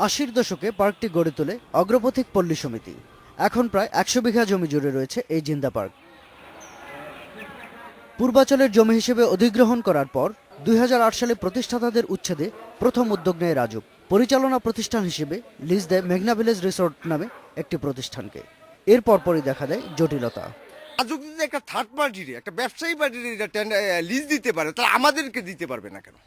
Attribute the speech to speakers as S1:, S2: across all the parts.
S1: ৮০-র দশকে পার্কটি গড়ে তোলে অগ্রপথিক পল্লী সমিতি। এখন প্রায় ১০০ বিঘা জমি জুড়ে রয়েছে এই জিন্দা পার্ক। পূর্বাচলের জমি হিসেবে অধিগ্রহণ করার পর ২০০৮ সালে প্রতিষ্ঠাতাদের উচ্ছেদে প্রথম উদ্যোগ নেয় রাজুক। পরিচালনা প্রতিষ্ঠান হিসেবে লিজ দেয় মেঘনা ভিলেজ রিসোর্ট নামে একটি প্রতিষ্ঠানকে। এর পরপরই দেখা দেয় জটিলতা।
S2: রাজুক যদি একটা থার্ড পার্টির একটা ব্যবসায়ী পার্টির লিজ দিতে পারে, তাহলে আমাদেরকে দিতে পারবে না কেন?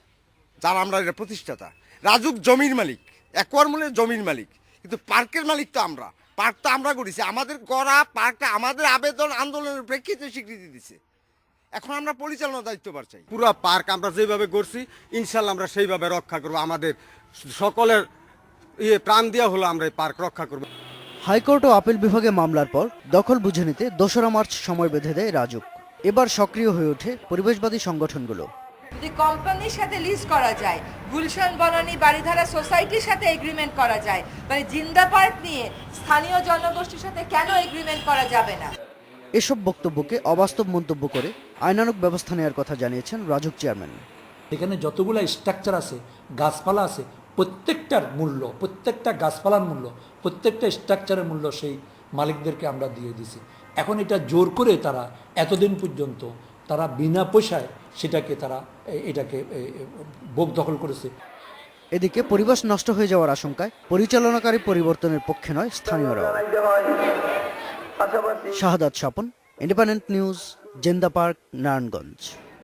S2: যারা আমরা এটা প্রতিষ্ঠাতা, রাজুক জমির মালিক, একর মূলের জমির মালিক, কিন্তু পার্কের মালিক তো আমরা। পার্ক তো আমরা করেছি, আমাদের করা পার্কটা আমাদের আবেদন আন্দোলনের প্রেক্ষিতে স্বীকৃতি দিচ্ছে। এখন আমরা পরিচালনার দায়িত্ব চাই।
S3: পুরো পার্ক আমরা যেভাবে করছি ইনশাল্লাহ আমরা সেইভাবে রক্ষা করব। আমাদের সকলের প্রাণ দেওয়া হলো আমরা এই পার্ক রক্ষা করব।
S1: হাইকোর্ট ও আপিল বিভাগে মামলার পর দখল বুঝে নিতে ২রা মার্চ সময় বেঁধে দেয় রাজুক। এবার সক্রিয় হয়ে ওঠে পরিবেশবাদী সংগঠনগুলো।
S4: যদি কোম্পানির সাথে লিজ করা যায়, গুলশান বনানী বাড়িধারা সোসাইটির সাথে এগ্রিমেন্ট করা যায়, তাহলে জিন্দা পার্ক নিয়ে স্থানীয় জনগোষ্ঠীর সাথে কেন এগ্রিমেন্ট করা যাবে না?
S1: এসব বক্তব্যকে অবাস্তব মন্তব্য করে আইনানুগ ব্যবস্থা নেওয়ার কথা জানিয়েছেন রাজুক চেয়ারম্যান।
S5: এখানে যতগুলো স্ট্রাকচার আছে, গাছপালা আছে, প্রত্যেকটার মূল্য, প্রত্যেকটা গাছপালার মূল্য, প্রত্যেকটা স্ট্রাকচারের মূল্য সেই মালিকদেরকে আমরা দিয়ে দিছি। এখন এটা জোর করে তারা এতদিন পর্যন্ত তারা বিনা পয়সায় এটাকে ভোগ দখল করেছে।
S1: এদিকে পরিবেশ নষ্ট হয়ে যাওয়ার আশঙ্কায় পরিচালনাকারী পরিবর্তনের পক্ষে নয় স্থানীয়রাও। শাহাদাত স্বপন, ইন্ডিপেন্ডেন্ট নিউজ, জিন্দা পার্ক, নারায়ণগঞ্জ।